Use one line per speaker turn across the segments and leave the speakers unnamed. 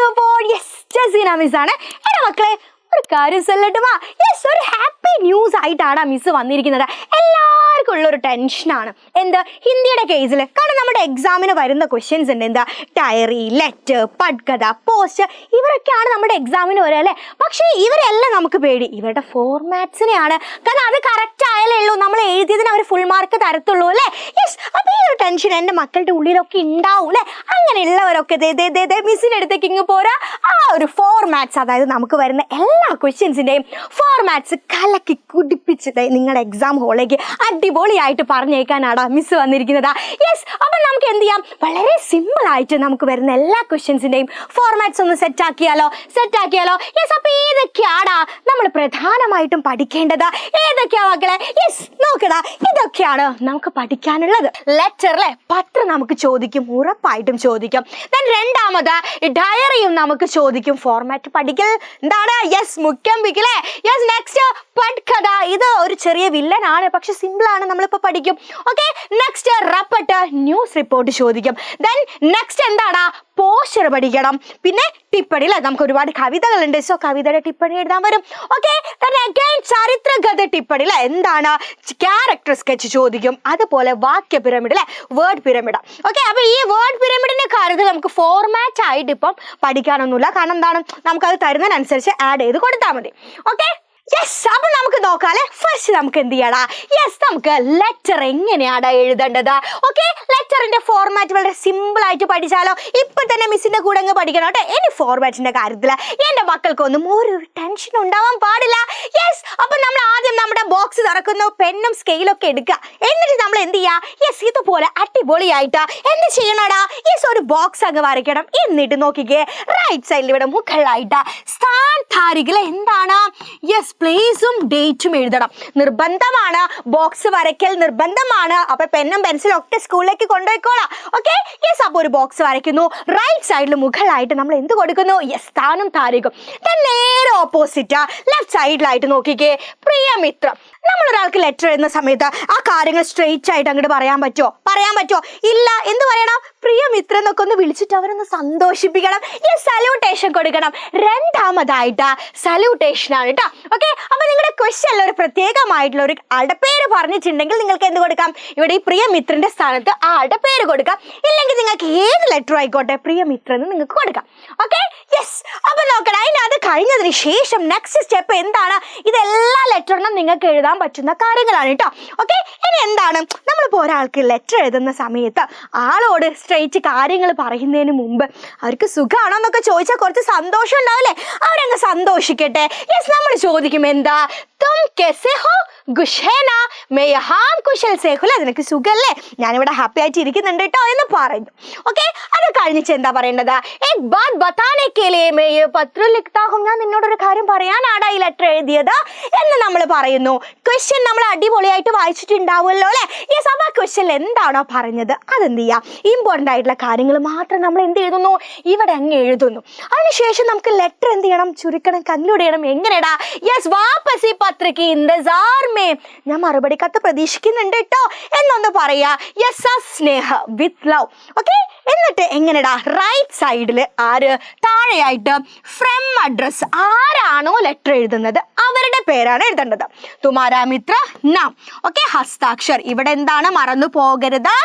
Two yes Jaseena miss ആണ്. എടാ മക്കളെ, ഒരു കാര്യം ചൊല്ലട്ടുമാ. യെസ്, ഒരു ഹാപ്പി ന്യൂസ് ആയിട്ടാണ് മിസ് വന്നിരിക്കുന്നത്. എല്ലാവർക്കും ഉള്ളൊരു ടെൻഷനാണ്. എന്ത്? ഹിന്ദിയുടെ കേസിൽ. കാരണം നമ്മുടെ എക്സാമിന് വരുന്ന ക്വസ്റ്റ്യൻസ് ഉണ്ട്. എന്താ? ഡയറി, ലെറ്റർ, പട്കഥ, പോസ്റ്റ്, ഇവരൊക്കെയാണ് നമ്മുടെ എക്സാമിന് വരിക അല്ലേ. പക്ഷേ ഇവരെല്ലാം നമുക്ക് പേടി ഇവരുടെ ഫോർമാറ്റ്സിനെയാണ്. കാരണം അത് കറക്റ്റ് ആയാലേ ഉള്ളൂ നമ്മൾ എഴുതിയതിന് അവർ ഫുൾ മാർക്ക് തരത്തുള്ളൂ അല്ലേ. യെസ്, അപ്പോൾ ഈ ഒരു ടെൻഷൻ എൻ്റെ മക്കളുടെ ഉള്ളിലൊക്കെ ഉണ്ടാവും അല്ലേ. അങ്ങനെയുള്ളവരൊക്കെ മിസ്സിൻ്റെ അടുത്തേക്ക് ഇങ്ങ് പോരാ. ആ ഒരു ഫോർമാറ്റ്സ്, അതായത് നമുക്ക് വരുന്ന എല്ലാ ക്വസ്റ്റ്യൻസിൻ്റെയും ഫോർമാറ്റ്സ് കലക്കി കുടിപ്പിച്ചിട്ട് നിങ്ങളുടെ എക്സാം ഹോളിലേക്ക് അടിപൊളിയായിട്ട് പറഞ്ഞേക്കാനാണ് മിസ് വന്നിരിക്കുന്നത്. യെസ്, അപ്പം നമുക്ക് എന്ത് ചെയ്യാം? വളരെ സിമ്പിളായിട്ട് നമുക്ക് വരുന്ന എല്ലാ ക്വസ്റ്റ്യൻസിൻ്റെയും ഫോർമാറ്റ്സ് ഒന്ന് സെറ്റാക്കിയാലോ? യെസ്, അപ്പോൾ ഏതൊക്കെയാടാ നമ്മൾ പ്രധാനമായിട്ടും പഠിക്കേണ്ടത്? ഏതൊക്കെയാ മക്കളെ? യെസ്, നോക്കടാ, ഇതൊക്കെയാണ് നമുക്ക് പഠിക്കാനുള്ളത്. ലെറ്ററിലെ പത്രം നമുക്ക് ചോദിക്കും, ഉറപ്പായിട്ടും ചോദിക്കും. ദെൻ രണ്ടാമത് ഡയറിയും നമുക്ക് ചോദിക്കും. ഫോർമാറ്റ് പഠിക്കൽ എന്താണ്? യെസ്, മുഖ്യം പിക്കില്ലേ. Yes, next പട്കഥ. ഇത് ഒരു ചെറിയ വില്ലനാണ്, പക്ഷെ സിമ്പിൾ ആണ്, നമ്മളിപ്പോൾ പഠിക്കും. ഓക്കെ, നെക്സ്റ്റ് റപ്പട്ട്, ന്യൂസ് റിപ്പോർട്ട് ചോദിക്കും. ദെൻ നെക്സ്റ്റ് എന്താണ്? പോസ്റ്റർ പഠിക്കണം. പിന്നെ ടിപ്പണി അല്ലേ, നമുക്ക് ഒരുപാട് കവിതകളുണ്ട്. സോ കവിതയുടെ ടിപ്പണി എഴുതാൻ വരും. ഓക്കെ, ചരിത്രകഥ ടിപ്പണി അല്ലേ, എന്താണ്? ക്യാരക്ടർ സ്കെച്ച് ചോദിക്കും. അതുപോലെ വാക്യ പിരമിഡ് അല്ലേ, വേർഡ് പിരമിഡ്. ഓക്കെ, അപ്പോൾ ഈ വേർഡ് പിരമിഡിന്റെ കാര്യത്തിൽ നമുക്ക് ഫോർമാറ്റ് ആയിട്ട് ഇപ്പം പഠിക്കാനൊന്നുമില്ല. കാരണം എന്താണ്? നമുക്കത് തരുന്നതിനനുസരിച്ച് ആഡ് ചെയ്ത് കൊടുത്താൽ മതി. ഓക്കെ, യെസ്, അപ്പൊ നമുക്ക് നോക്കാല്ലേ. ഫസ്റ്റ് നമുക്ക് എന്ത് ചെയ്യടാ? യെസ്, നമുക്ക് ലെറ്റർ എങ്ങനെയാണ് എഴുതേണ്ടത്? ഓക്കെ, ലെറ്ററിന്റെ ഫോർമാറ്റ് വളരെ സിമ്പിൾ ആയിട്ട് പഠിച്ചാലോ. ഇപ്പൊ തന്നെ മിസ്സിന്റെ കൂടെ അങ്ങ് പഠിക്കണം കേട്ടോ. ഇനി ഫോർമാറ്റിന്റെ കാര്യത്തിൽ എന്റെ മക്കൾക്കൊന്നും ഒരു ടെൻഷൻ ഉണ്ടാവാൻ പാടില്ല. യെസ്, അപ്പൊ നമ്മൾ ആദ്യം നമ്മുടെ ബോക്സ് തുറക്കുന്നു, പെന്നും സ്കെയിലും ഒക്കെ എടുക്കുക. എന്നിട്ട് നമ്മൾ എന്ത് ചെയ്യാ? യെസ്, ഇതുപോലെ അടിപൊളിയായിട്ട് എന്ത് ചെയ്യണടാ? യെസ്, ഒരു ബോക്സ് അങ്ങ് വരയ്ക്കണം. എന്നിട്ട് നോക്കിക്കേ, റൈറ്റ് സൈഡിൽ ഇവിടെ മുകളിലായിട്ട് സ്ഥാൻ താരിഖിൽ എന്താണ്? യെസ്, പ്ലേസും ഡേറ്റും എഴുതണം. നിർബന്ധമാണ്, ബോക്സ് വരയ്ക്കൽ നിർബന്ധമാണ്. അപ്പൊ പെന്നും പെൻസിലും ഒക്കെ സ്കൂളിലേക്ക് കൊണ്ടുപോയിക്കോളാം. ഓക്കെ, യെസ്, അപ്പോൾ ഒരു ബോക്സ് വരയ്ക്കുന്നു. റൈറ്റ് സൈഡിൽ മുകളിലായിട്ട് നമ്മൾ എന്ത് കൊടുക്കുന്നു? യെസ്, സ്ഥാനം താരിഖും. നേരെ ഓപ്പോസിറ്റ് ലെഫ്റ്റ് സൈഡിലായിട്ട് നോക്കിക്കേ, പ്രിയമിത്രം. നമ്മൾ ഒരാൾക്ക് ലെറ്റർ എഴുതുന്ന സമയത്ത് ആ കാര്യങ്ങൾ സ്ട്രെയിറ്റ് ആയിട്ട് അങ്ങോട്ട് പറയാൻ പറ്റുമോ? ഇല്ല. എന്ത് പറയണം? പ്രിയമിത്രം എന്നൊക്കെ ഒന്ന് വിളിച്ചിട്ട് അവരൊന്ന് സന്തോഷിപ്പിക്കണം. ഈ സല്യൂട്ടേഷൻ കൊടുക്കണം. രണ്ടാമതായിട്ട് സല്യൂട്ടേഷൻ ആണ് കേട്ടോ. ഓക്കെ, അപ്പൊ നിങ്ങളുടെ ക്വസ്റ്റ്യനിൽ ഒരു പ്രത്യേകമായിട്ടുള്ള ഒരു ആളുടെ പേര് പറഞ്ഞിട്ടുണ്ടെങ്കിൽ നിങ്ങൾക്ക് എന്ത് കൊടുക്കാം? ഇവിടെ ഈ പ്രിയമിത്രന്റെ സ്ഥാനത്ത് ആ ആളുടെ പേര് കൊടുക്കാം. ഇല്ലെങ്കിൽ നിങ്ങൾക്ക് ഏത് ലെറ്റർ ആയിക്കോട്ടെ, പ്രിയമിത്രം എന്ന് നിങ്ങൾക്ക് കൊടുക്കാം. ഓക്കെ, യെസ്, അപ്പൊ നോക്കണം. അതിനകത്ത് കഴിഞ്ഞതിന് ശേഷം നെക്സ്റ്റ് സ്റ്റെപ്പ് എന്താണ്? ഇതെല്ലാ ലെറ്ററിനും നിങ്ങൾക്ക് എഴുതാൻ പറ്റുന്ന കാര്യങ്ങളാണ് കേട്ടോ. ഓക്കെ, ഇനി എന്താണ്? നമ്മളിപ്പോൾ ഒരാൾക്ക് ലെറ്റർ എഴുതുന്ന സമയത്ത് ആളോട് സ്ട്രെയിറ്റ് കാര്യങ്ങൾ പറയുന്നതിന് മുമ്പ് അവർക്ക് സുഖമാണോ എന്നൊക്കെ ചോദിച്ചാൽ കുറച്ച് സന്തോഷം ഉണ്ടാവില്ലേ? അവരങ്ങ് സന്തോഷിക്കട്ടെ. യെസ്, നമ്മൾ ചോദിക്കും എന്താ? തും കെസെ ഹോ? ഗുഷേന മേ യഹാം കുശൽ സേ ഹോ. നിനക്ക് സുഖല്ലേ? ഞാനിവിടെ ഹാപ്പി ആയിട്ട് ഇരിക്കുന്നുണ്ട് കേട്ടോ എന്ന് പറഞ്ഞു. ഓക്കെ, അത് കഴിഞ്ഞിട്ട് എന്താ പറയേണ്ടത്? എക് ബാത് ബതാനെ കെ ലിയേ മേ യേ പത്ര ലിഖ്താ ഹൂം. ഞാൻ നിന്നോടൊരു കാര്യം പറയാനാടാ ഈ ലെറ്റർ എഴുതിയത് എന്ന് നമ്മൾ പറയുന്നു. ക്വസ്റ്റ്യൻ നമ്മൾ അടിപൊളിയായിട്ട് വായിച്ചിട്ടുണ്ടാവുമല്ലോ അല്ലേ? യെസ്, അപ്പോൾ ആ ക്വസ്റ്റ്യനിൽ എന്താണോ പറഞ്ഞത് അതെന്ത് ചെയ്യാം? ഇമ്പോർട്ടൻ്റ് ആയിട്ടുള്ള കാര്യങ്ങൾ മാത്രം നമ്മൾ എന്ത് എഴുതുന്നു? ഇവിടെ അങ്ങ് എഴുതുന്നു. അതിനുശേഷം നമുക്ക് ലെറ്റർ എന്ത് ചെയ്യണം? ചുരുക്കണം, കൺക്ലൂഡ് ചെയ്യണം. എങ്ങനെയാടാ? Yes, വാപ്പസി പത്രക്ക് ഇന്റസാർ may. ഞാൻ മറുപടി കത്ത് പ്രതീക്ഷിക്കുന്നുണ്ട് കേട്ടോ എന്നൊന്ന് പറയാ. Yes, Sneha with love. Okay, എന്നിട്ട് എങ്ങനെടാ? റൈറ്റ് സൈഡിൽ താഴെയായിട്ട് ഫ്രം അഡ്രസ്. ആരാണോ ലെറ്റർ എഴുതുന്നത് അവരുടെ പേരാണ് എഴുതേണ്ടത്. തുമാരാ മിത്ര നാം. ഓക്കെ, ഹസ്താക്ഷർ. ഇവിടെ എന്താണ്? മറന്നു പോകരുത്.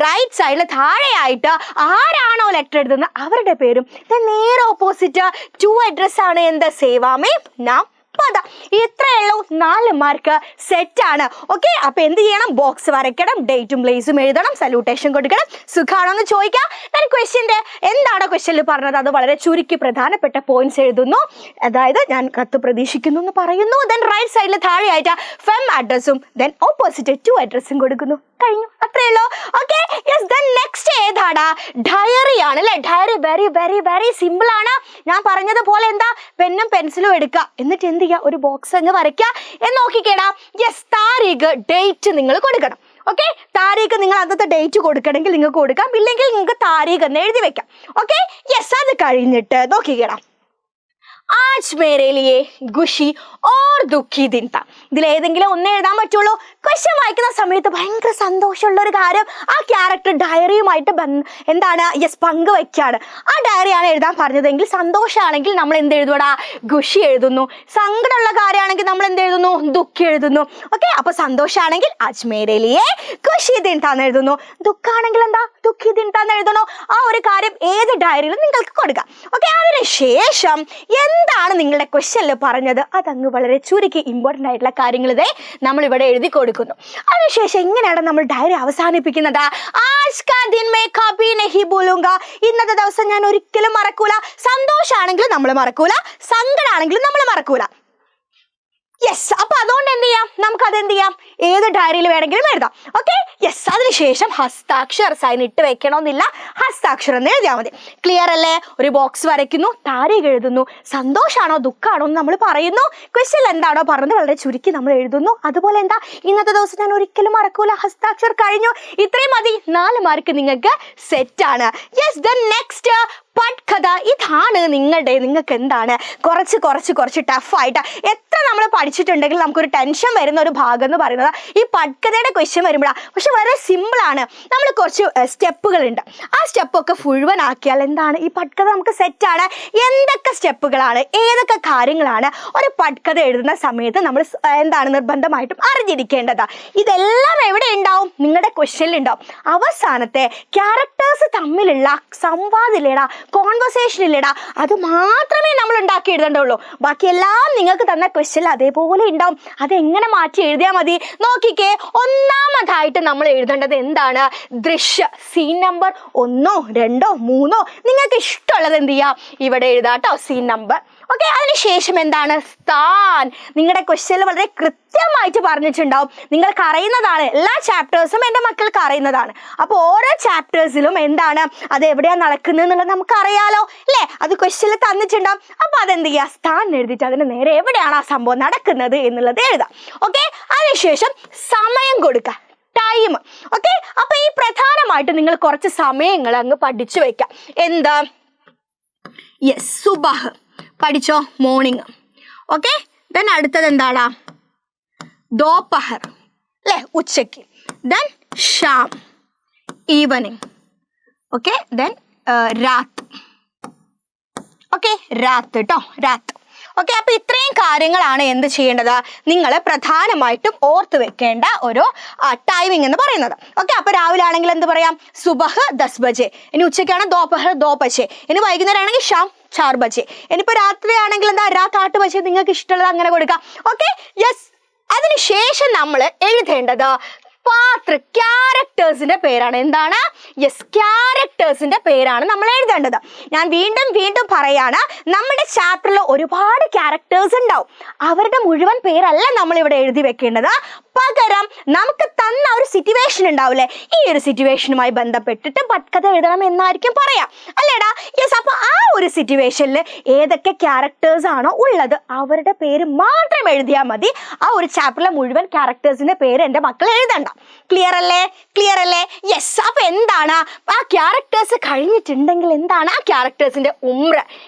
റൈറ്റ് സൈഡിൽ താഴെയായിട്ട് ആരാണോ ലെറ്റർ എഴുതുന്നത് അവരുടെ പേരും. നേരെ ഓപ്പോസിറ്റ് ടു അഡ്രസ് ആണ്. എന്ത്? സേവാമേ നാം പദ. ഇത്രയേ ഉള്ളൂ. 4 മാർക്ക് സെറ്റ് ആണ്. ഓക്കെ, അപ്പൊ എന്ത് ചെയ്യണം? ബോക്സ് വരയ്ക്കണം, ഡേറ്റും പ്ലേസും എഴുതണം, സല്യൂട്ടേഷൻ കൊടുക്കണം, സുഖാണോ എന്ന് ചോദിക്കാം. ക്വസ്റ്റ്യന്റെ എന്താണോ ക്വസ്റ്റ്യനിൽ പറഞ്ഞത് അത് വളരെ ചുരുക്കി പ്രധാനപ്പെട്ട പോയിന്റ്സ് എഴുതുന്നു. അതായത് ഞാൻ കത്ത് പ്രതീക്ഷിക്കുന്നു എന്ന് പറയുന്നു. ദെൻ റൈറ്റ് സൈഡിൽ താഴെയായിട്ട് ഫെം അഡ്രസ്സും ദെൻ ഓപ്പോസിറ്റ് ടു അഡ്രസ്സും കൊടുക്കുന്നു. കഴിഞ്ഞു, അത്രയേ ഉള്ളൂ. Okay, yes. ദെൻ നെക്സ്റ്റ് ഏതാടാ? ഡയറി ആണ് അല്ലേ? Diary very very very simple ആണ്. ഞാൻ പറഞ്ഞതുപോലെ എന്താ? പെന്നും പെൻസിലും എടുക്കുക. എന്നിട്ട് എന്ത് ചെയ്യുക? ഒരു ബോക്സ് അങ്ങ് വരയ്ക്കുക. എന്ന് നോക്കിക്കേടാ. യെസ്, താരീഖ്, ഡേറ്റ് നിങ്ങൾ കൊടുക്കണം. ഓക്കെ, താരീഖ് നിങ്ങൾ അന്നത്തെ ഡേറ്റ് കൊടുക്കണമെങ്കിൽ നിങ്ങൾക്ക് കൊടുക്കാം, ഇല്ലെങ്കിൽ നിങ്ങൾക്ക് താരീഖ് എന്ന് എഴുതി വെക്കാം. Okay, yes. അത് കഴിഞ്ഞിട്ട് നോക്കിക്കേടാ, ആജ് മേരെ ലിയേ ഖുഷി ഓർ ദുഃഖി ദിൻ താ. ഇതിലേതെങ്കിലും ഒന്ന് എഴുതാൻ പറ്റുള്ളൂ. ക്വസ്റ്റ്യൻ വായിക്കുന്ന സമയത്ത് ഭയങ്കര സന്തോഷമുള്ള ഒരു കാര്യം ആ ക്യാരക്ടർ ഡയറിയുമായിട്ട് എന്താണ് പങ്കുവയ്ക്കാണ്. ആ ഡയറിയാണ് എഴുതാൻ പറഞ്ഞതെങ്കിൽ സന്തോഷമാണെങ്കിൽ നമ്മൾ എന്ത് എഴുതൂടാ? ഖുഷി എഴുതുന്നു. സങ്കടമുള്ള കാര്യമാണെങ്കിൽ നമ്മൾ എന്ത് എഴുതുന്നു? ദുഃഖി എഴുതുന്നു. ഓക്കെ, അപ്പൊ സന്തോഷമാണെങ്കിൽ ആജ് മേരെ ലിയേ ഖുഷി ദിൻ താ എന്ന് എഴുതുന്നു. ദുഃഖാണെങ്കിൽ എന്താ? ദുഃഖി ദിൻ താ എന്ന് എഴുതണോ? ആ ഒരു കാര്യം ഏത് ഡയറിയിലും നിങ്ങൾക്ക് കൊടുക്കാം. ഓക്കെ, അതിനുശേഷം എന്താണ് നിങ്ങളുടെ ക്വസ്റ്റ്യനിൽ പറഞ്ഞത് അതങ്ങ് വളരെ ചുരുക്കി ഇമ്പോർട്ടൻ്റ് ആയിട്ടുള്ള കാര്യങ്ങൾ ഇതേ നമ്മൾ ഇവിടെ എഴുതി കൊടുക്കുന്നു. അതിനുശേഷം എങ്ങനെയാണ് നമ്മൾ ഡയറി അവസാനിപ്പിക്കുന്നത്? ആജ് കാ ദിൻ മേ കഭി നഹീ ഭൂലൂംഗാ. ഇന്നത്തെ ദിവസം ഞാൻ ഒരിക്കലും മറക്കൂല. സന്തോഷാണെങ്കിലും നമ്മൾ മറക്കൂല, സങ്കടാണെങ്കിലും നമ്മൾ മറക്കൂല. യെസ്, അപ്പൊ അതുകൊണ്ട് എന്ത് ചെയ്യാം? നമുക്ക് അത് എന്ത് ചെയ്യാം? ഏത് ഡയറിയിൽ വേണമെങ്കിലും എഴുതാം. Okay, yes. അതിനുശേഷം ഹസ്താക്ഷർ സൈൻ ഇട്ട് വെക്കണമെന്നില്ല, ഹസ്താക്ഷരം എന്ന് എഴുതിയാൽ മതി. ക്ലിയർ അല്ലേ? ഒരു ബോക്സ് വരയ്ക്കുന്നു, താരീഖ് എഴുതുന്നു, സന്തോഷാണോ ദുഃഖാണോ എന്ന് നമ്മൾ പറയുന്നു, ക്വസ്റ്റ്യൻ എന്താണോ പറഞ്ഞത് വളരെ ചുരുക്കി നമ്മൾ എഴുതുന്നു. അതുപോലെ എന്താ? ഇന്നത്തെ ദിവസം ഞാൻ ഒരിക്കലും മറക്കൂല, ഹസ്താക്ഷർ കഴിഞ്ഞു. ഇത്രയും മതി, 4 മാർക്ക് നിങ്ങൾക്ക് സെറ്റ് ആണ്. യെസ്, ദെൻ നെക്സ്റ്റ് പട്കഥ. ഇതാണ് നിങ്ങൾക്ക് എന്താണ് കുറച്ച് ടഫായിട്ട് എത്ര നമ്മൾ പഠിച്ചിട്ടുണ്ടെങ്കിൽ നമുക്കൊരു ടെൻഷൻ വരുന്ന ഒരു ഭാഗം എന്ന് പറയുന്നത് ഈ പട്കഥയുടെ ക്വസ്റ്റ്യൻ വരുമ്പോഴാണ്. പക്ഷെ വളരെ സിമ്പിളാണ്. നമ്മൾ കുറച്ച് സ്റ്റെപ്പുകളുണ്ട്. ആ സ്റ്റെപ്പൊക്കെ മുഴുവൻ ആക്കിയാൽ എന്താണ് ഈ പട്കഥ നമുക്ക് സെറ്റാണ്. എന്തൊക്കെ സ്റ്റെപ്പുകളാണ്, ഏതൊക്കെ കാര്യങ്ങളാണ് ഒരു പട്കഥ എഴുതുന്ന സമയത്ത് നമ്മൾ എന്താണ് നിർബന്ധമായിട്ടും അറിഞ്ഞിരിക്കേണ്ടത്? ഇതെല്ലാം എവിടെ ഉണ്ടാവും? നിങ്ങളുടെ ക്വസ്റ്റ്യനിൽ ഉണ്ടാവും. അവസാനത്തെ ക്യാരക്ടേഴ്സ് തമ്മിലുള്ള സംവാദമില്ലേടാ, കോൺവെർസേഷൻ ഇല്ലടാ, അത് മാത്രമേ നമ്മൾ ഉണ്ടാക്കി എഴുതേണ്ടുള്ളൂ. ബാക്കിയെല്ലാം നിങ്ങൾക്ക് തന്ന ക്വസ്റ്റ്യൻ അതേപോലെ ഉണ്ടാവും. അതെങ്ങനെ മാറ്റി എഴുതിയാൽ മതി? നോക്കിക്കേ, ഒന്നാമതായിട്ട് നമ്മൾ എഴുതേണ്ടത് എന്താണ്? ദൃശ്യ. സീൻ നമ്പർ 1, 2, 3 നിങ്ങൾക്ക് ഇഷ്ടമുള്ളത് എന്ത് ചെയ്യാം? ഇവിടെ എഴുതാട്ടോ, സീൻ നമ്പർ. ഓക്കെ, അതിനുശേഷം എന്താണ്? സ്ഥാൻ. നിങ്ങളുടെ ക്വസ്റ്റ്യനിൽ വളരെ കൃത്യമായിട്ട് പറഞ്ഞിട്ടുണ്ടാവും. നിങ്ങൾക്ക് അറിയുന്നതാണ്, എല്ലാ ചാപ്റ്റേഴ്സും എൻ്റെ മക്കൾക്ക് അറിയുന്നതാണ്. അപ്പോൾ ഓരോ ചാപ്റ്റേഴ്സിലും എന്താണ് അത് എവിടെയാണ് നടക്കുന്നത് എന്നുള്ളത് നമുക്ക് അറിയാലോ അല്ലേ? അത് ക്വസ്റ്റ്യനിൽ തന്നിട്ടുണ്ടാവും. അപ്പോൾ അതെന്ത് ചെയ്യുക? സ്ഥാൻ എഴുതിയിട്ട് അതിന് നേരെ എവിടെയാണ് ആ സംഭവം നടക്കുന്നത് എന്നുള്ളത് എഴുതാം. ഓക്കെ, അതിനുശേഷം സമയം കൊടുക്കുക, ടൈം. ഓക്കെ, അപ്പൊ ഈ പ്രധാനമായിട്ട് നിങ്ങൾ കുറച്ച് സമയങ്ങൾ അങ്ങ് പഠിച്ചു വെക്കാം. എന്താ? യെസ്, സുബഹ് പഠിച്ചോ, മോർണിംഗ്. ഓക്കെ, ദെൻ അടുത്തത് എന്താണ്? ദോപഹർ അല്ലേ, ഉച്ചയ്ക്ക്. ദെൻ ഷാം, ഈവനിങ്. ഓക്കെ, ദെൻ രാത്ത്. ഓക്കെ, രാത്ത് കേട്ടോ, രാത്ത്. ഓക്കെ, അപ്പൊ ഇത്രയും കാര്യങ്ങളാണ് എന്ത് ചെയ്യേണ്ടത്? നിങ്ങൾ പ്രധാനമായിട്ടും ഓർത്ത് വെക്കേണ്ട ഒരു ടൈമിംഗ് എന്ന് പറയുന്നത്. ഓക്കെ, അപ്പൊ രാവിലെ ആണെങ്കിൽ എന്ത് പറയാം? സുബഹ് 10 ബജെ. ഇനി ഉച്ചയ്ക്കാണ് ദോപഹർ 2 ബജെ. ഇനി വൈകുന്നേരം ആണെങ്കിൽ ഷാം 4 ബജെ. ഇനിയിപ്പോ രാത്രി ആണെങ്കിൽ എന്താ? രാത്ത് 8 ബജെ. നിങ്ങൾക്ക് ഇഷ്ടമുള്ളത് അങ്ങനെ കൊടുക്കാം. Okay, yes. അതിനുശേഷം നമ്മൾ എഴുതേണ്ടത് പാത്ര, ക്യാരക്ടേഴ്സിന്റെ പേരാണ്. എന്താണ്? യെസ്, ക്യാരക്ടേഴ്സിന്റെ പേരാണ് നമ്മൾ എഴുതേണ്ടത്. ഞാൻ വീണ്ടും പറയാണ്, നമ്മുടെ ചാപ്റ്ററിൽ ഒരുപാട് ക്യാരക്ടേഴ്സ് ഉണ്ടാവും. അവരുടെ മുഴുവൻ പേരല്ല നമ്മൾ ഇവിടെ എഴുതി വെക്കേണ്ടത്. പകരം നമുക്ക് തന്ന ഒരു സിറ്റുവേഷൻ ഉണ്ടാവില്ലേ, ഈ ഒരു സിറ്റുവേഷനുമായി ബന്ധപ്പെട്ടിട്ട് പട്കഥ എഴുതണം എന്നായിരിക്കും പറയാം അല്ലേടാ? യെസ്, അപ്പൊ ആ ഒരു സിറ്റുവേഷനിൽ ഏതൊക്കെ ക്യാരക്ടേഴ്സ് ആണോ ഉള്ളത് അവരുടെ പേര് മാത്രം എഴുതിയാൽ മതി. ആ ഒരു ചാപ്റ്ററിലെ മുഴുവൻ ക്യാരക്ടേഴ്സിന്റെ പേര് എൻ്റെ മക്കൾ എഴുതണ്ട. ക്ലിയർ അല്ലേ? യെസ്. അപ്പൊ എന്താണ് ആ ക്യാരക്ടേഴ്സ് കഴിഞ്ഞിട്ടുണ്ടെങ്കിൽ എന്താണ് ആ ക്യാരക്ടേഴ്സിന്റെ ഉംറ,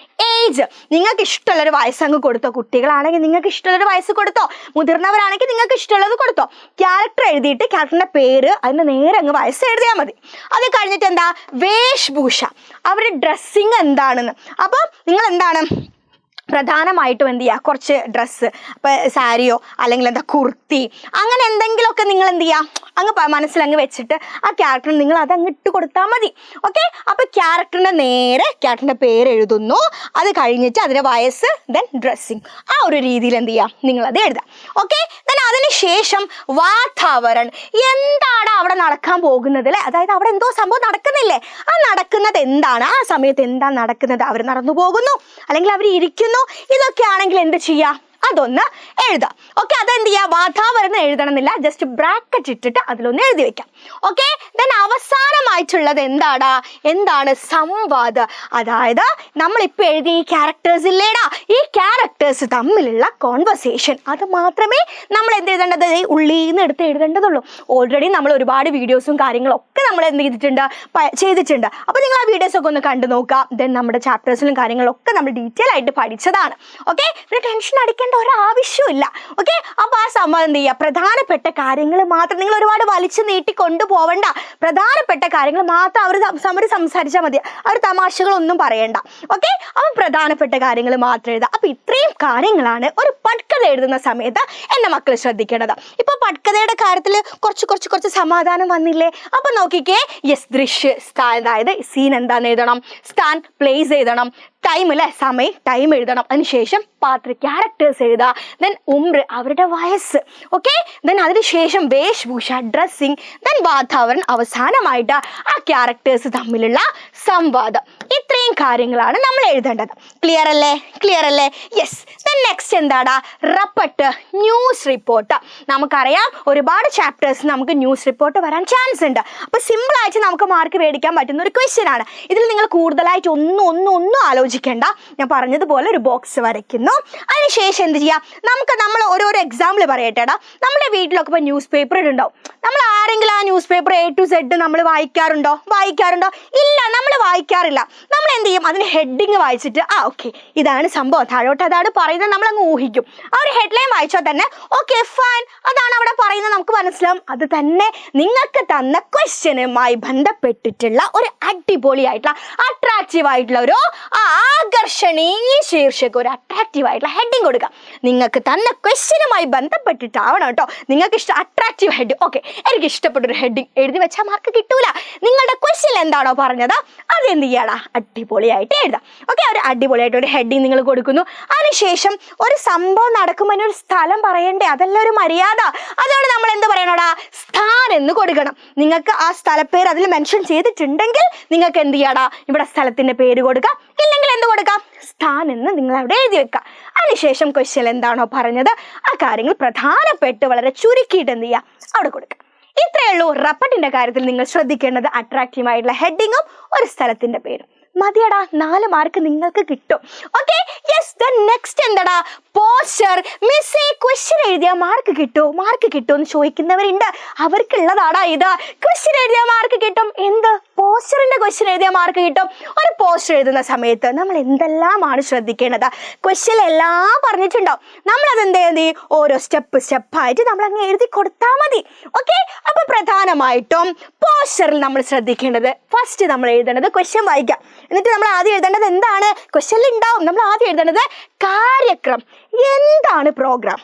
ഏജ്. നിങ്ങൾക്ക് ഇഷ്ടമുള്ളൊരു വയസ്സങ്ങ് കൊടുത്തോ. കുട്ടികളാണെങ്കിൽ നിങ്ങൾക്ക് ഇഷ്ടമുള്ളൊരു വയസ്സ് കൊടുത്തോ, മുതിർന്നവരാണെങ്കിൽ നിങ്ങൾക്ക് ഇഷ്ടമുള്ളത് കൊടുത്തോ. ക്യാരക്ടർ എഴുതിയിട്ട് ക്യാരക്ടറിന്റെ പേര് അതിന്റെ നേരെ അങ്ങ് വയസ്സ് എഴുതിയാൽ മതി. അത് കഴിഞ്ഞിട്ട് എന്താ? വേഷഭൂഷ, അവരുടെ ഡ്രസ്സിങ് എന്താണെന്ന്. അപ്പൊ നിങ്ങൾ എന്താണ് പ്രധാനമായിട്ടും എന്ത് ചെയ്യുക? കുറച്ച് ഡ്രസ്സ്, ഇപ്പം സാരിയോ അല്ലെങ്കിൽ എന്താ കുർത്തി, അങ്ങനെ എന്തെങ്കിലുമൊക്കെ നിങ്ങൾ എന്ത് ചെയ്യുക? അങ്ങ് മനസ്സിലങ്ങ് വെച്ചിട്ട് ആ ക്യാരക്ടറിന് നിങ്ങൾ അതങ്ങ് ഇട്ട് കൊടുത്താൽ മതി. ഓക്കെ, അപ്പോൾ ക്യാരക്ടറിൻ്റെ നേരെ ക്യാരക്ടറിൻ്റെ പേര് എഴുതുന്നു, അത് കഴിഞ്ഞിട്ട് അതിൻ്റെ വയസ്സ്, ദെൻ ഡ്രസ്സിങ്. ആ ഒരു രീതിയിൽ എന്ത് ചെയ്യുക? നിങ്ങളത് എഴുതാം. ഓക്കെ, ദെൻ അതിനുശേഷം വാതാവരൺ. എന്താണ് അവിടെ നടക്കാൻ പോകുന്നത് അല്ലേ? അതായത് അവിടെ എന്തോ സംഭവം നടക്കുന്നില്ലേ? ആ നടക്കുന്നത് എന്താണ്? ആ സമയത്ത് എന്താണ് നടക്കുന്നത്? അവർ നടന്നു പോകുന്നു അല്ലെങ്കിൽ അവർ ഇരിക്കുന്നു? ഇതൊക്കെ ആണെങ്കിൽ എന്ത് ചെയ്യുക? അതൊന്ന് എഴുതാം. ഓക്കെ, അതെന്ത് ചെയ്യുക, വാതാവരണം എഴുതണമെന്നില്ല, ജസ്റ്റ് ബ്രാക്കറ്റ് ഇട്ടിട്ട് അതിലൊന്ന് എഴുതി വെക്കാം. ഓക്കെ, ദെൻ അവസാനമായിട്ടുള്ളത് എന്താണ് സംവാദ. അതായത് നമ്മളിപ്പോൾ എഴുതിയ ഈ ക്യാരക്ടേഴ്സ് ഇല്ലേടാ, ഈ ക്യാരക്ടേഴ്സ് തമ്മിലുള്ള കോൺവെർസേഷൻ, അത് മാത്രമേ നമ്മൾ എന്ത് എഴുതേണ്ടത്, ഉള്ളിൽ നിന്ന് എടുത്ത് എഴുതേണ്ടതുള്ളൂ. ഓൾറെഡി നമ്മൾ ഒരുപാട് വീഡിയോസും കാര്യങ്ങളൊക്കെ നമ്മൾ എന്ത് ചെയ്തിട്ടുണ്ട്. അപ്പോൾ നിങ്ങൾ ആ വീഡിയോസ് ഒക്കെ ഒന്ന് കണ്ടു നോക്കുക. ദെൻ നമ്മുടെ ചാപ്റ്റേഴ്സിലും കാര്യങ്ങളൊക്കെ നമ്മൾ ഡീറ്റെയിൽ ആയിട്ട് പഠിച്ചതാണ്. ഓക്കെ, പിന്നെ ടെൻഷൻ അടിക്കേണ്ട ഒരാവശ്യമില്ല. ഓക്കെ, അപ്പോൾ ആ സംഭവം എന്ത് ചെയ്യുക, പ്രധാനപ്പെട്ട കാര്യങ്ങൾ മാത്രം, നിങ്ങൾ ഒരുപാട് വലിച്ചു നീട്ടി കൊണ്ടുപോകണ്ട, പ്രധാനപ്പെട്ട കാര്യങ്ങൾ മാത്രം അവർ സംസാരിച്ചാൽ മതി, അവർ തമാശകളൊന്നും പറയണ്ട. ഓക്കെ, അപ്പോൾ പ്രധാനപ്പെട്ട കാര്യങ്ങൾ മാത്രം എഴുതുക. അപ്പോൾ ഇത്രയും കാര്യങ്ങളാണ് ഒരു പട്കഥ എഴുതുന്ന സമയത്ത് എൻ്റെ മക്കൾ ശ്രദ്ധിക്കേണ്ടത്. ഇപ്പോൾ പട്കഥയുടെ കാര്യത്തിൽ കുറച്ച് സമാധാനം വന്നില്ലേ? അപ്പോൾ നോക്കിക്കേ, യെസ്, ദൃശ്യ, അതായത് സീൻ എന്താണെന്ന് എഴുതണം, സ്ഥാൻ പ്ലേസ് എഴുതണം, ടൈം അല്ലേ, സമയം, ടൈം എഴുതണം, അതിനുശേഷം പാത്ര ക്യാരക്ടേഴ്സ് എഴുതുക, ദെൻ ഉംർ അവരുടെ വയസ്സ്. ഓക്കെ, ദെൻ അതിനുശേഷം വേഷഭൂഷ, ഡ്രസ്സിങ്, ദെൻ വാതാവരണം, അവസാനമായിട്ട് ആ ക്യാരക്ടേഴ്സ് തമ്മിലുള്ള സംവാദം. ഇത്രയും കാര്യങ്ങളാണ് നമ്മൾ എഴുതേണ്ടത്. ക്ലിയർ അല്ലേ? യെസ്. ദെൻ നെക്സ്റ്റ് എന്താടാ, റപ്പട്ട്, ന്യൂസ് റിപ്പോർട്ട്. നമുക്കറിയാം ഒരുപാട് ചാപ്റ്റേഴ്സ് നമുക്ക് ന്യൂസ് റിപ്പോർട്ട് വരാൻ ചാൻസ് ഉണ്ട്. അപ്പോൾ സിമ്പിളായിട്ട് നമുക്ക് മാർക്ക് മേടിക്കാൻ പറ്റുന്ന ഒരു ക്വസ്റ്റ്യൻ ആണ്. ഇതിൽ നിങ്ങൾ കൂടുതലായിട്ട് ഒന്നും ആലോചിക്കേണ്ട. ഞാൻ പറഞ്ഞതുപോലെ ഒരു ബോക്സ് വരയ്ക്കുന്നു, അതിനുശേഷം എന്ത് ചെയ്യാം, നമ്മൾ ഓരോരോ എക്സാമ്പിൾ പറയട്ടെടാ. നമ്മുടെ വീട്ടിലൊക്കെ ഇപ്പോൾ ന്യൂസ് പേപ്പർ ഉണ്ടാവും. നമ്മൾ ആരെങ്കിലും ആ news paper A to Z നമ്മൾ വായിക്കാറുണ്ടോ? ഇല്ല, നമ്മൾ വായിക്കാറില്ല. നമ്മൾ എന്ത് ചെയ്യും, അതിന് ഹെഡിങ് വായിച്ചിട്ട് ഓക്കെ ഇതാണ് സംഭവം, താഴോട്ട് അതാണ് പറയുന്നത്, നമ്മളങ്ങ് ഊഹിക്കും. ആ ഒരു ഹെഡ്ലൈൻ വായിച്ചാൽ തന്നെ ഓക്കെ ഫൈൻ, അതാണ് അവിടെ പറയുന്നത്, നമുക്ക് മനസ്സിലാവും. അത് തന്നെ നിങ്ങൾക്ക് തന്ന ക്വസ്റ്റ്യനുമായി ബന്ധപ്പെട്ടിട്ടുള്ള ഒരു അടിപൊളിയായിട്ടുള്ള അട്രാക്റ്റീവ് ആയിട്ടുള്ള ഒരു ആകർഷണീയ ശീർഷകം, ഒരു അട്രാക്റ്റീവ് ആയിട്ടുള്ള ഹെഡിങ് കൊടുക്കുക. നിങ്ങൾക്ക് തന്ന ക്വസ്റ്റ്യനുമായി ബന്ധപ്പെട്ടിട്ടാവണം കേട്ടോ. നിങ്ങൾക്ക് അട്രാക്റ്റീവ് ഹെഡിങ്. ഓക്കെ, എനിക്ക് ഇഷ്ടപ്പെട്ടൊരു ഹെഡിങ് എഴുതി വെച്ചാൽ മാർക്ക് കിട്ടൂല. നിങ്ങളുടെ ക്വസ്റ്റ്യൻ എന്താണോ പറഞ്ഞത് അതെന്ത് ചെയ്യണം, അടിപൊളിയായിട്ട് എഴുതാം. ഓക്കെ, ഒരു അടിപൊളിയായിട്ട് ഒരു ഹെഡിങ് നിങ്ങൾ കൊടുക്കുന്നു. അതിനുശേഷം ഒരു സംഭവം നടക്കുമ്പോൾ ഒരു സ്ഥലം പറയണ്ടേ, അതല്ല ഒരു മര്യാദ. അതുകൊണ്ട് നമ്മൾ എന്ത് പറയണോടാ, സ്ഥാൻ എന്ന് കൊടുക്കണം. നിങ്ങൾക്ക് ആ സ്ഥലപ്പേര് അതിൽ മെൻഷൻ ചെയ്തിട്ടുണ്ടെങ്കിൽ നിങ്ങൾക്ക് എന്ത് ചെയ്യാടാ, ഇവിടെ സ്ഥലത്തിന്റെ പേര് കൊടുക്കാം, ഇല്ലെങ്കിൽ എന്ത് കൊടുക്കാം, സ്ഥാൻ എന്ന് നിങ്ങൾ അവിടെ എഴുതി വെക്കുക. അതിനുശേഷം ക്വസ്റ്റ്യൻ എന്താണോ പറഞ്ഞത് ആ കാര്യങ്ങൾ പ്രധാനപ്പെട്ട് വളരെ ചുരുക്കിയിട്ട് എന്ത് ചെയ്യുക, അവിടെ കൊടുക്കുക. ഇത്രയേ ഉള്ളൂ റപ്പട്ടിന്റെ കാര്യത്തിൽ നിങ്ങൾ ശ്രദ്ധിക്കേണ്ടത്. അട്രാക്റ്റീവ് ആയിട്ടുള്ള ഹെഡിങ്ങും ഒരു സ്ഥലത്തിന്റെ പേരും മതിയടാ, 4 മാർക്ക് നിങ്ങൾക്ക് കിട്ടും. Okay, yes. ദെൻ നെക്സ്റ്റ് എന്താടാ, പോസ്റ്റർ. മിസ്സേ ക്വസ്റ്റ്യൻ എഴുതിയ മാർക്ക് കിട്ടും എന്ന് ചോദിക്കുന്നവരുണ്ട്. അവർക്കുള്ളതാടാ ഇത്. ക്വസ്റ്റ്യൻ എഴുതിയ മാർക്ക് കിട്ടും. എന്ത്, പോസ്റ്ററിന്റെ ക്വസ്റ്റ്യൻ എഴുതിയ മാർക്ക് കിട്ടും. ഒരു പോസ്റ്റർ എഴുതുന്ന സമയത്ത് നമ്മൾ എന്തെല്ലാമാണ് ശ്രദ്ധിക്കേണ്ടത്, ക്വസ്റ്റ്യൻ എല്ലാം പറഞ്ഞിട്ടുണ്ടാവും. നമ്മളത് എന്ത് ചെയ്യും, ഓരോ സ്റ്റെപ്പായിട്ട് നമ്മൾ അങ്ങ് എഴുതി കൊടുത്താൽ മതി. ഓക്കെ, അപ്പൊ പ്രധാനമായിട്ടും പോസ്റ്ററിൽ നമ്മൾ ശ്രദ്ധിക്കേണ്ടത്, ഫസ്റ്റ് നമ്മൾ എഴുതേണ്ടത് ക്വസ്റ്റ്യൻ വായിക്കാം. എന്നിട്ട് നമ്മൾ ആദ്യം എഴുതേണ്ടത് എന്താണ്, ക്വസ്റ്റ്യനിൽ ഉണ്ടാവും, നമ്മൾ ആദ്യം എഴുതേണ്ടത് കാര്യക്രം. എന്താണ് പ്രോഗ്രാം?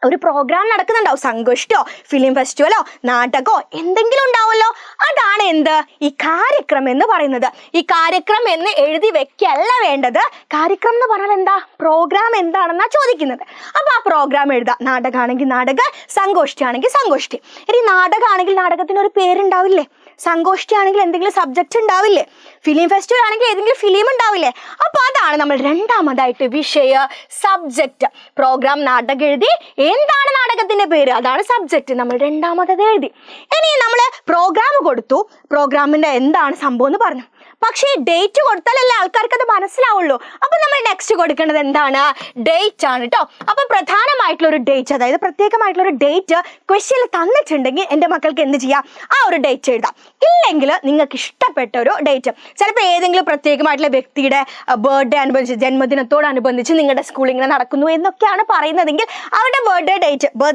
ഒരു പ്രോഗ്രാം നടക്കുന്നുണ്ടാവും, സംഘോഷ്ടോ ഫിലിം ഫെസ്റ്റിവലോ നാടകമോ എന്തെങ്കിലും ഉണ്ടാവുമല്ലോ. അതാണ് എന്ത്, ഈ കാര്യക്രം എന്ന് പറയുന്നത്. ഈ കാര്യക്രം എന്ന് എഴുതി വെക്കല്ല വേണ്ടത്. കാര്യക്രം എന്ന് പറഞ്ഞാൽ എന്താ, പ്രോഗ്രാം എന്താണെന്നാ ചോദിക്കുന്നത്. അപ്പൊ ആ പ്രോഗ്രാം എഴുതാം. നാടകമാണെങ്കിൽ നാടക, സംഘോഷ്ടി ആണെങ്കിൽ സംഘോഷ്ടി. ഇനി നാടകമാണെങ്കിൽ നാടകത്തിന് ഒരു പേരുണ്ടാവില്ലേ, സംഘോഷ്ടി ആണെങ്കിൽ എന്തെങ്കിലും സബ്ജക്റ്റ് ഉണ്ടാവില്ലേ, ഫിലിം ഫെസ്റ്റിവൽ ആണെങ്കിൽ ഏതെങ്കിലും ഫിലിം ഉണ്ടാവില്ലേ. അപ്പൊ അതാണ് നമ്മൾ രണ്ടാമതായിട്ട് വിഷയ, സബ്ജക്റ്റ്. പ്രോഗ്രാം നാടകം എഴുതി, എന്താണ് നാടകത്തിന്റെ പേര്, അതാണ് സബ്ജക്റ്റ്, നമ്മൾ രണ്ടാമത് എഴുതി. ഇനി നമ്മൾ പ്രോഗ്രാം കൊടുത്തു, പ്രോഗ്രാമിന്റെ എന്താണ് സംഭവം എന്ന് പറഞ്ഞു. പക്ഷേ ഡേറ്റ് കൊടുത്താലല്ലേ ആൾക്കാർക്ക് അത് മനസ്സിലാവുള്ളൂ. അപ്പൊ നമ്മൾ നെക്സ്റ്റ് കൊടുക്കേണ്ടത് എന്താണ്, ഡേറ്റ് ആണ് കേട്ടോ. അപ്പൊ പ്രധാനമായിട്ടുള്ള ഒരു ഡേറ്റ്, അതായത് പ്രത്യേകമായിട്ടുള്ള ഒരു ഡേറ്റ് ക്വസ്റ്റ്യനിൽ തന്നിട്ടുണ്ടെങ്കിൽ എൻ്റെ മക്കൾക്ക് എന്ത് ചെയ്യാം, ആ ഒരു ഡേറ്റ് എഴുതാം. ഇല്ലെങ്കിൽ നിങ്ങൾക്ക് ഇഷ്ടപ്പെട്ട ഒരു ഡേറ്റ്, ചിലപ്പോൾ ഏതെങ്കിലും പ്രത്യേകമായിട്ടുള്ള വ്യക്തിയുടെ ബർത്ത്ഡേ അനുബന്ധിച്ച്, ജന്മദിനത്തോടനുബന്ധിച്ച് നിങ്ങളുടെ സ്കൂളിൽ ഇങ്ങനെ നടക്കുന്നു എന്നൊക്കെയാണ് പറയുന്നതെങ്കിൽ അവരുടെ ബർത്ത്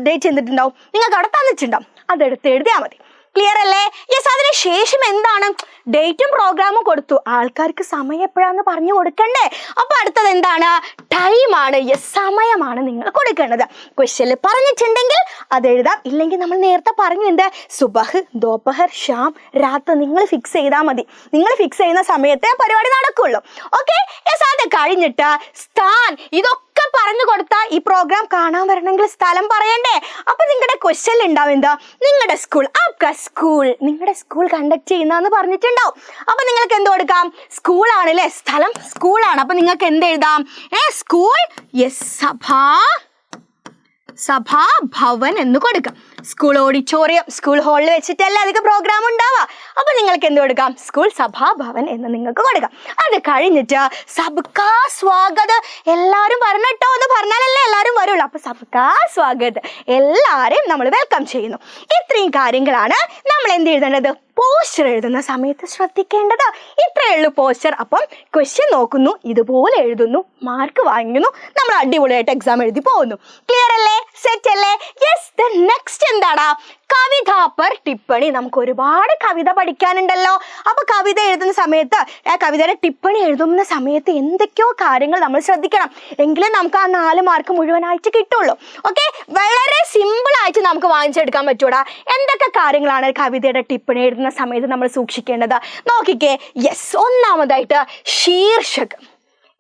ഡേറ്റ് എന്തിട്ടുണ്ടാവും, നിങ്ങൾക്ക് അവിടെ തന്നിട്ടുണ്ടാവും, അതെടുത്ത് എഴുതിയാൽ മതി. ക്ലിയർ അല്ലേ? യെസ്. അതിനുശേഷം എന്താണ്, ഡേറ്റും പ്രോഗ്രാമും കൊടുത്തു, ആൾക്കാർക്ക് സമയം എപ്പോഴാന്ന് പറഞ്ഞു കൊടുക്കണ്ടേ. അപ്പൊ അടുത്തത് എന്താണ്, ടൈമാണ്. യെസ്, സമയമാണ് നിങ്ങൾ കൊടുക്കേണ്ടത്. ക്വസ്റ്റ്യനിൽ പറഞ്ഞിട്ടുണ്ടെങ്കിൽ അത് എഴുതാം, ഇല്ലെങ്കിൽ നമ്മൾ നേരത്തെ പറഞ്ഞു എന്ത്, സുബഹ്, ദോപഹർ, ഷാം, രാത്രി നിങ്ങൾ ഫിക്സ് ചെയ്താൽ മതി. നിങ്ങൾ ഫിക്സ് ചെയ്യുന്ന സമയത്തെ പരിപാടി നടക്കുള്ളൂ. Okay, yes. അത് കഴിഞ്ഞിട്ട് സ്ഥാൻ, ഇതൊക്കെ പറഞ്ഞു കൊടുത്ത ഈ പ്രോഗ്രാം കാണാൻ വരണമെങ്കിൽ സ്ഥലം പറയണ്ടേ? അപ്പൊ നിങ്ങളുടെ ക്വസ്റ്റ്യൻ ഉണ്ടാവും എന്താ, നിങ്ങളുടെ സ്കൂൾ നിങ്ങളുടെ സ്കൂൾ കണ്ടക്ട് ചെയ്യുന്നതെന്ന് പറഞ്ഞിട്ടുണ്ടാവും. അപ്പൊ നിങ്ങൾക്ക് എന്ത് കൊടുക്കാം? സ്കൂളാണ് അല്ലേ, സ്ഥലം സ്കൂളാണ്. അപ്പൊ നിങ്ങൾക്ക് എന്ത് എഴുതാം? സ്കൂൾ, യെസ്, സഭാഭവൻ എന്ന് കൊടുക്കാം. സ്കൂൾ ഓഡിറ്റോറിയം, സ്കൂൾ ഹാളിൽ വെച്ചിട്ടല്ലേ അധികം പ്രോഗ്രാം ഉണ്ടാവുക. അപ്പൊ നിങ്ങൾക്ക് എന്ത് കൊടുക്കാം? സ്കൂൾ സഭാഭവൻ എന്ന് നിങ്ങൾക്ക് കൊടുക്കാം. അത് കഴിഞ്ഞിട്ട് സബ്കാ സ്വാഗത്, എല്ലാവരും വരണട്ടോ എന്ന് പറഞ്ഞാലല്ലേ എല്ലാവരും വരുള്ളൂ. അപ്പൊ സബ്കാ സ്വാഗത്, എല്ലാവരെയും നമ്മൾ വെൽക്കം ചെയ്യുന്നു. ഇത്രയും കാര്യങ്ങളാണ് നമ്മൾ എന്ത് എഴുതേണ്ടത്, പോസ്റ്റർ എഴുതുന്ന സമയത്ത് ശ്രദ്ധിക്കേണ്ടത്. ഇത്രയേ ഉള്ളൂ പോസ്റ്റർ. അപ്പം ക്വസ്റ്റ്യൻ നോക്കുന്നു, ഇതുപോലെ എഴുതുന്നു, മാർക്ക് വാങ്ങുന്നു, നമ്മൾ അടിപൊളിയായിട്ട് എക്സാം എഴുതി പോകുന്നു. ക്ലിയർ അല്ലേ? സെറ്റ് അല്ലേ? യെസ്. നെക്സ്റ്റ് എന്താടാ? കവിത പർ ടിപ്പണി. നമുക്ക് ഒരുപാട് കവിത പഠിക്കാനുണ്ടല്ലോ. അപ്പൊ കവിത എഴുതുന്ന സമയത്ത്, കവിതയുടെ ടിപ്പണി എഴുതുന്ന സമയത്ത് എന്തൊക്കെയോ കാര്യങ്ങൾ നമ്മൾ ശ്രദ്ധിക്കണം, എങ്കിലേ നമുക്ക് ആ 4 മാർക്ക് മുഴുവനായിട്ട് കിട്ടുള്ളൂ. ഓക്കെ, വളരെ സിമ്പിൾ ആയിട്ട് നമുക്ക് വാങ്ങിച്ചെടുക്കാൻ പറ്റൂടാ. എന്തൊക്കെ കാര്യങ്ങളാണ് കവിതയുടെ ടിപ്പണി എഴുതുന്ന സമയത്ത് നമ്മൾ സൂക്ഷിക്കേണ്ടത്? നോക്കിക്കേ. യെസ്, ഒന്നാമതായിട്ട് ശീർഷകം.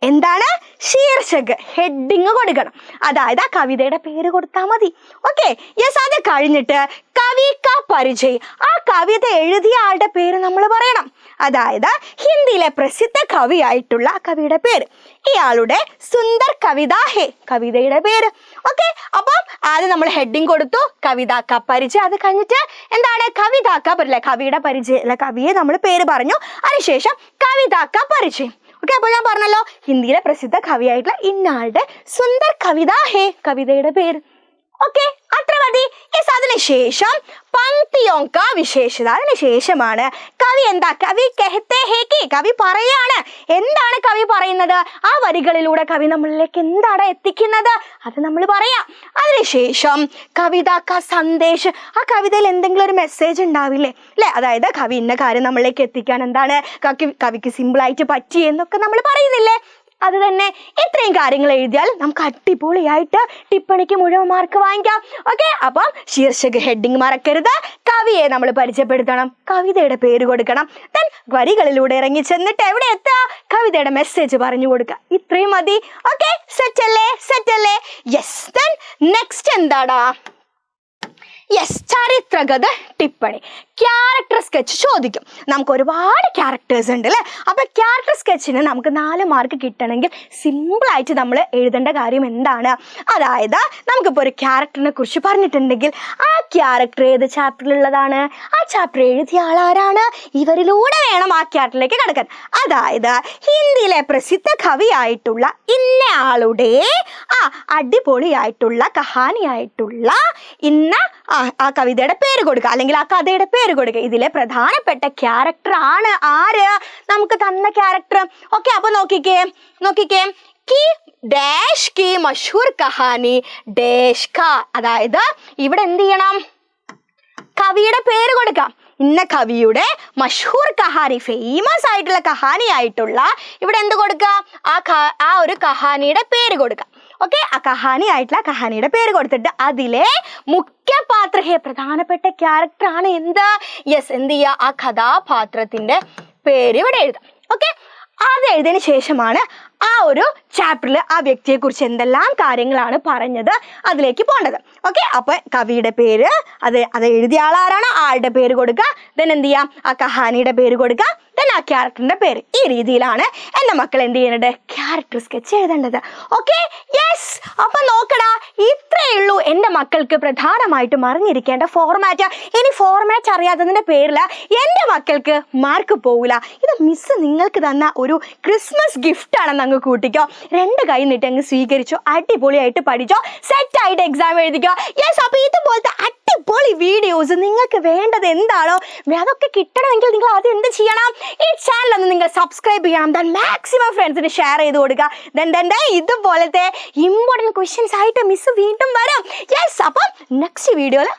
എന്താണ് ശീർഷക്? ഹെഡിങ് കൊടുക്കണം. അതായത് ആ കവിതയുടെ പേര് കൊടുത്താൽ മതി. Okay, yes. അത് കഴിഞ്ഞിട്ട് കവി കാ പരിചയ്, ആ കവിത എഴുതിയ ആളുടെ പേര് നമ്മൾ പറയണം. അതായത് ഹിന്ദിയിലെ പ്രസിദ്ധ കവിയായിട്ടുള്ള കവിയുടെ പേര്. ഇയാളുടെ സുന്ദർ കവിത ഹേ, കവിതയുടെ പേര്. ഓക്കെ, അപ്പം ആദ്യം നമ്മൾ ഹെഡിങ് കൊടുത്തു, കവിത കാ പരിചയ്. അത് കഴിഞ്ഞിട്ട് എന്താണ്? കവിത കാ പരിചയ്, കവിയുടെ പരിചയം അല്ല, കവിയെ നമ്മൾ പേര് പറഞ്ഞു. അതിനുശേഷം കവിത കാ പരിചയം. ഓക്കെ, അപ്പോൾ ഞാൻ പറഞ്ഞല്ലോ ഹിന്ദിയിലെ പ്രസിദ്ധ കവിയായിട്ടുള്ള ഇന്നാളുടെ സുന്ദർ കവിത ഹേ, കവിതയുടെ പേര്. ഓക്കെ, അത്ര മതി. യെസ്. അതിനുശേഷം പങ്ക്തിയോങ്ക വിശേഷത. അതിനുശേഷമാണ് കവി എന്താ, കവി കഹത്തെ ഹേ കി, കവി പറയാണ്. എന്താണ് കവി പറയുന്നത്? ആ വരികളിലൂടെ കവി നമ്മളിലേക്ക് എന്താണ് എത്തിക്കുന്നത്, അത് നമ്മൾ പറയാം. അതിനുശേഷം കവിത ക സന്ദേശ്, ആ കവിതയിൽ എന്തെങ്കിലും ഒരു മെസ്സേജ് ഉണ്ടാവില്ലേ അല്ലെ? അതായത് കവി ഇന്ന കാര്യം നമ്മളിലേക്ക് എത്തിക്കാൻ എന്താണ് കവിക്ക് സിമ്പിളായിട്ട് പറ്റി എന്നൊക്കെ നമ്മൾ പറയുന്നില്ലേ? അത് തന്നെ. ഇത്രയും കാര്യങ്ങൾ എഴുതിയാൽ നമുക്ക് അടിപൊളിയായിട്ട് ടിപ്പണിക്ക് മുഴുവൻ മാർക്ക് വാങ്ങിക്കാം. ഓക്കെ, അപ്പം ശീർഷക ഹെഡിങ് മറക്കരുത്. കവിയെ നമ്മൾ പരിചയപ്പെടുത്തണം, കവിതയുടെ പേര് കൊടുക്കണം, ദെൻ വരികളിലൂടെ ഇറങ്ങി ചെന്നിട്ട് എവിടെ എത്തുക, കവിതയുടെ മെസ്സേജ് പറഞ്ഞു കൊടുക്കുക. ഇത്രയും മതി. ഓക്കെ, സെറ്റ് അല്ലേ? യെസ്. ദെൻ നെക്സ്റ്റ് എന്താടാ? യെസ്, ചരിത്രഗത ടിപ്പണി. ക്യാരക്ടർ സ്കെച്ച് ചോദിക്കും. നമുക്ക് ഒരുപാട് ക്യാരക്ടേഴ്സ് ഉണ്ട് അല്ലേ? അപ്പൊ ക്യാരക്ടർ സ്കെച്ചിന് നമുക്ക് 4 മാർക്ക് കിട്ടണമെങ്കിൽ സിമ്പിളായിട്ട് നമ്മൾ എഴുതേണ്ട കാര്യം എന്താണ്? അതായത് നമുക്കിപ്പോൾ ഒരു ക്യാരക്ടറിനെ കുറിച്ച് പറഞ്ഞിട്ടുണ്ടെങ്കിൽ ആ ക്യാരക്ടർ ഏത് ചാപ്റ്ററിലുള്ളതാണ്, ആ ചാപ്റ്റർ എഴുതിയ ആളാരാണ്, ഇവരിലൂടെ വേണം ആ ക്യാരക്ടറിലേക്ക് കിടക്കാൻ. അതായത് ഹിന്ദിയിലെ പ്രസിദ്ധ കവിയായിട്ടുള്ള ഇന്ന ആളുടെ അടിപൊളിയായിട്ടുള്ള കഹാനിയായിട്ടുള്ള ഇന്ന ആ കവിതയുടെ പേര് കൊടുക്കുക, അല്ലെങ്കിൽ ആ കഥയുടെ പേര് കൊടുക്കുക. ഇതിലെ പ്രധാനപ്പെട്ട ക്യാരക്ടർ ആണ് ആര്, നമുക്ക് തന്ന ക്യാരക്ടർ. ഓക്കെ, അപ്പൊ നോക്കിക്കേ കി ഡാഷ് കി മഷൂർ കഹാനി ഡാഷ് ക. അതായത് ഇവിടെ എന്ത് ചെയ്യണം, കവിയുടെ പേര് കൊടുക്കാം. ഇന്ന കവിയുടെ മഷൂർ കഹാനി, ഫേമസ് ആയിട്ടുള്ള കഹാനി ആയിട്ടുള്ള ഇവിടെ എന്ത് കൊടുക്കുക, ആ ഒരു കഹാനിയുടെ പേര് കൊടുക്കാം. ഓക്കെ, ആ കഹാനി ആയിട്ടുള്ള കഹാനിയുടെ പേര് കൊടുത്തിട്ട് അതിലെ മുഖ്യപാത്രഹേ, പ്രധാനപ്പെട്ട ക്യാരക്ടർ ആണ് എന്ത്, യെസ്, എന്ത് ചെയ്യുക, ആ കഥാപാത്രത്തിന്റെ പേര് ഇവിടെ എഴുതാം. ഓക്കെ, അത് എഴുതിയതിനു ശേഷമാണ് ആ ഒരു ചാപ്റ്ററിൽ ആ വ്യക്തിയെ കുറിച്ച് എന്തെല്ലാം കാര്യങ്ങളാണ് പറഞ്ഞത് അതിലേക്ക് പോകേണ്ടത്. ഓക്കെ, അപ്പൊ കവിയുടെ പേര്, അത് എഴുതിയ ആളാരാണ്, ആളുടെ പേര് കൊടുക്കുക. ദെൻ എന്ത് ചെയ്യാം, ആ കഹാനിയുടെ പേര് കൊടുക്കുക. ദെൻ ആ ക്യാരക്ടറിന്റെ പേര്. ഈ രീതിയിലാണ് എൻ്റെ മക്കൾ എന്ത് ചെയ്യുന്നത്, ക്യാരക്ടർ സ്കെച്ച് എഴുതേണ്ടത്. Okay, yes. അപ്പൊ നോക്കടാ, ഇത്രയേ ഉള്ളൂ എൻ്റെ മക്കൾക്ക് പ്രധാനമായിട്ടും അറിഞ്ഞിരിക്കേണ്ട ഫോർമാറ്റ്. ഇനി ഫോർമാറ്റ് അറിയാത്തതിന്റെ പേരിൽ എൻ്റെ മക്കൾക്ക് മാർക്ക് പോവില്ല. ഇത് മിസ് നിങ്ങൾക്ക് തന്ന ഒരു ക്രിസ്മസ് ഗിഫ്റ്റ് ആണെന്ന് അങ്ങ് കൂട്ടിക്കോ. 2 കൈ നീട്ടി അങ്ങ് സ്വീകരിച്ചോ, അടിപൊളിയായിട്ട് പഠിച്ചോ, സെറ്റ് ആയിട്ട് എക്സാം എഴുതിക്കോ. യെസ്. അപ്പൊ ഇതുപോലത്തെ അടിപൊളി വീഡിയോസ് നിങ്ങൾക്ക് വേണ്ടത് എന്താണോ അതൊക്കെ കിട്ടണമെങ്കിൽ നിങ്ങൾ ആദ്യം എന്ത് ചെയ്യണം, ഈ ചാനൽ ഒന്ന് നിങ്ങൾ സബ്സ്ക്രൈബ് ചെയ്യണം. ദെൻ മാക്സിമം ഫ്രണ്ട്സിന് ഷെയർ ചെയ്ത് കൊടുക്കുക. ദെൻ ഇതുപോലത്തെ ഇമ്പോർട്ടൻറ്റ് ക്വസ്റ്റ്യൻസ് ആയിട്ട് മിസ് വീണ്ടും വരും. യെസ്. അപ്പം നെക്സ്റ്റ് വീഡിയോയിൽ